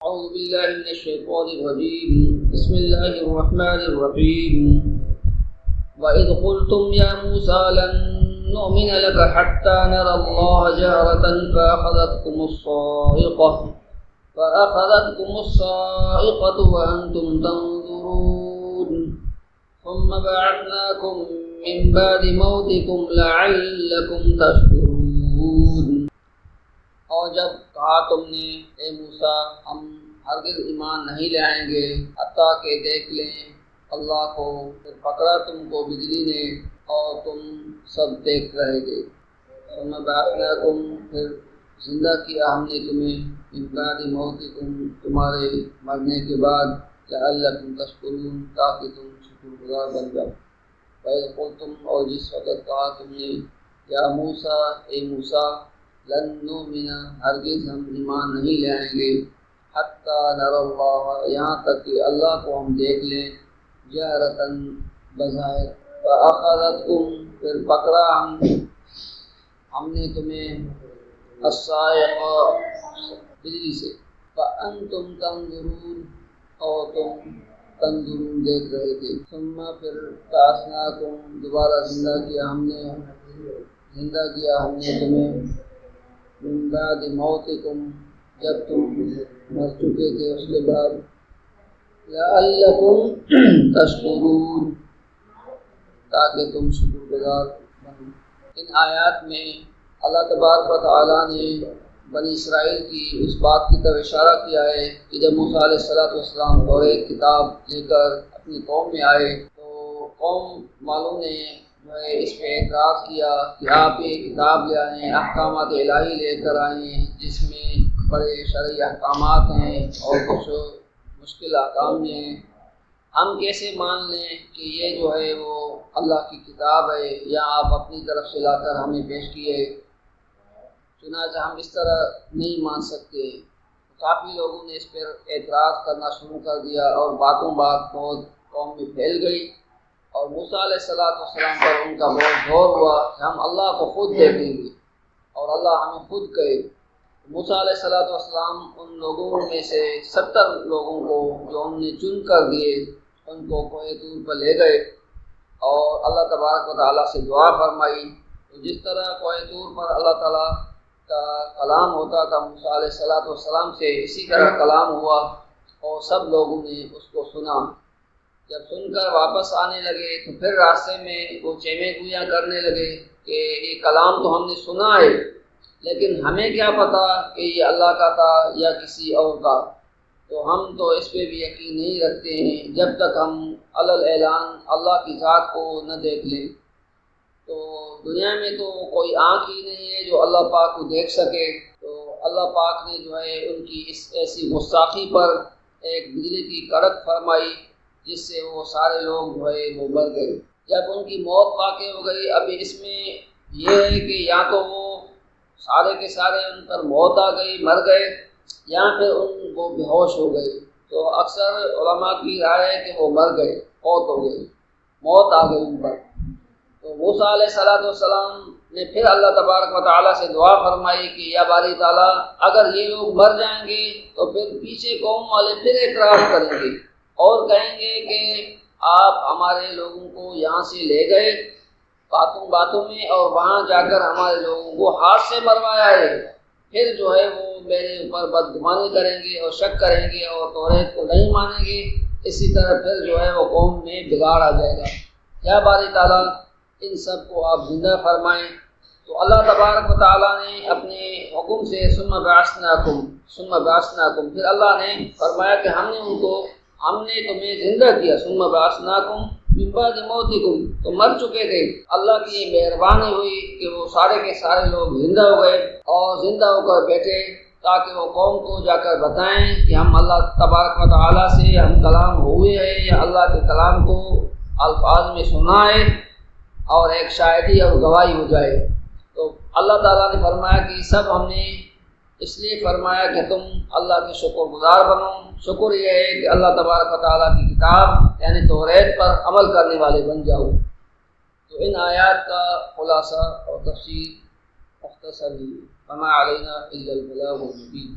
أعوذ بالله من الشيطان الرجيم. بسم الله الرحمن الرحيم. وإذ قلتم يا موسى لن نؤمن لك حتى نرى الله جهرة فأخذتكم الصاعقة وأنتم تنظرون ثم بعثناكم من بعد موتكم لعلكم تشكرون. اور جب کہا تم نے اے موسیٰ ہم ہرگز ایمان نہیں لے آئیں گے حتیٰ کہ دیکھ لیں اللہ کو، پھر پکڑا تم کو بجلی نے اور تم سب دیکھ رہے گے. ثم بعثناکم پھر زندہ کیا ہم نے تمہیں من بعد موتکم تمہارے مرنے کے بعد لعلکم تشکرون تاکہ تم شکر گزار بن جاؤ. وَإِذْ قُلْتُمْ اور جس وقت کہا تم نے یا موسیٰ اے موسیٰ لن نؤمن ہرگز ہم ایمان نہیں لے آئیں گے حتی نری اللہ یہاں تک کہ اللہ کو ہم دیکھ لیں جہرتاً بظاہر. فأخذتکم پھر پکڑا ہم نے تمہیں الصاعقہ بجلی سے فأنتم تنظرون اور تم تنظرون دیکھ رہے تھے. ثم پھر بعثناکم دوبارہ زندہ کیا ہم نے تمہیں من بعد موتکم جب تم مر چکے تھے اس کے بعد لعلکم تشکرون تاکہ تم شکر گزار بنو. ان آیات میں اللہ تبارک و تعالیٰ نے بنی اسرائیل کی اس بات کی طرف اشارہ کیا ہے کہ جب موسیٰ علیہ السلام توریت کتاب لے کر اپنی قوم میں آئے تو قوم والوں نے اس پہ اعتراض کیا کہ آپ یہ کتاب لے آئیں، احکامات الہی لے کر آئیں جس میں بڑے شرعی احکامات ہیں اور کچھ مشکل احکام ہیں، ہم کیسے مان لیں کہ یہ جو ہے وہ اللہ کی کتاب ہے یا آپ اپنی طرف سے لا کر ہمیں پیش کیے. چنانچہ ہم اس طرح نہیں مان سکتے. کافی لوگوں نے اس پر اعتراض کرنا شروع کر دیا اور باتوں بات بہت قوم میں پھیل گئی اور موسیٰ علیہ السلام پر ان کا بہت زور ہوا کہ ہم اللہ کو خود دیکھیں گے اور اللہ ہمیں خود کہے. موسیٰ علیہ السلام ان لوگوں میں سے 70 لوگوں کو جو ہم نے چن کر دیے ان کو کوہ طور پر لے گئے اور اللہ تبارک و تعالیٰ سے دعا فرمائی. تو جس طرح کوہ طور پر اللہ تعالیٰ کا کلام ہوتا تھا موسیٰ علیہ السلام سے، اسی طرح کلام ہوا اور سب لوگوں نے اس کو سنا. جب سن کر واپس آنے لگے تو پھر راستے میں وہ چیمیں گویاں کرنے لگے کہ یہ کلام تو ہم نے سنا ہے لیکن ہمیں کیا پتہ کہ یہ اللہ کا تھا یا کسی اور کا، تو ہم تو اس پہ بھی یقین نہیں رکھتے ہیں جب تک ہم اعلان اللہ کی ذات کو نہ دیکھ لیں. تو دنیا میں تو کوئی آنکھ ہی نہیں ہے جو اللہ پاک کو دیکھ سکے. تو اللہ پاک نے جو ہے ان کی اس ایسی گستاخی پر ایک بجلی کی کڑک فرمائی جس سے وہ سارے لوگ جو ہے وہ مر گئے. جب ان کی موت واقع ہو گئی، اب اس میں یہ ہے کہ یا تو وہ سارے کے سارے ان پر موت آ گئی مر گئے یا پھر ان کو بے ہوش ہو گئے. تو اکثر علماء کی رائے ہے کہ وہ مر گئے، فوت ہو گئے، موت آ گئی ان پر. تو موسیٰ علیہ السلام نے پھر اللہ تبارک و تعالیٰ سے دعا فرمائی کہ یا باری تعالیٰ اگر یہ لوگ مر جائیں گے تو پھر پیچھے قوم والے پھر اعتراض کریں گے اور کہیں گے کہ آپ ہمارے لوگوں کو یہاں سے لے گئے باتوں میں اور وہاں جا کر ہمارے لوگوں کو ہاتھ سے مروایا ہے، پھر جو ہے وہ میرے اوپر بدگمانی کریں گے اور شک کریں گے اور توریت کو نہیں مانیں گے. اسی طرح پھر جو ہے وہ قوم میں بگاڑ آ جائے گا. یا باری تعالیٰ ان سب کو آپ زندہ فرمائیں. تو اللہ تبارک و تعالیٰ نے اپنے حکم سے ثم بعثناکم پھر اللہ نے فرمایا کہ ہم نے تمہیں زندہ کیا. ثم بعثناکم من بعد موتکم تو مر چکے تھے. اللہ کی یہ مہربانی ہوئی کہ وہ سارے کے سارے لوگ زندہ ہو گئے اور زندہ ہو کر بیٹھے تاکہ وہ قوم کو جا کر بتائیں کہ ہم اللہ تبارک و تعالیٰ سے ہم کلام ہوئے ہیں یا اللہ کے کلام کو الفاظ میں سنا ہے اور ایک شاہدی اور گواہی ہو جائے. تو اللہ تعالیٰ نے فرمایا کہ سب ہم نے اس لیے فرمایا کہ تم اللہ کے شکر گزار بنو. شکر یہ ہے کہ اللہ تبارک و تعالیٰ کی کتاب یعنی توریت پر عمل کرنے والے بن جاؤ. تو ان آیات کا خلاصہ اور تفصیل مختصر ہی وما علینا الا البلاغ المبین.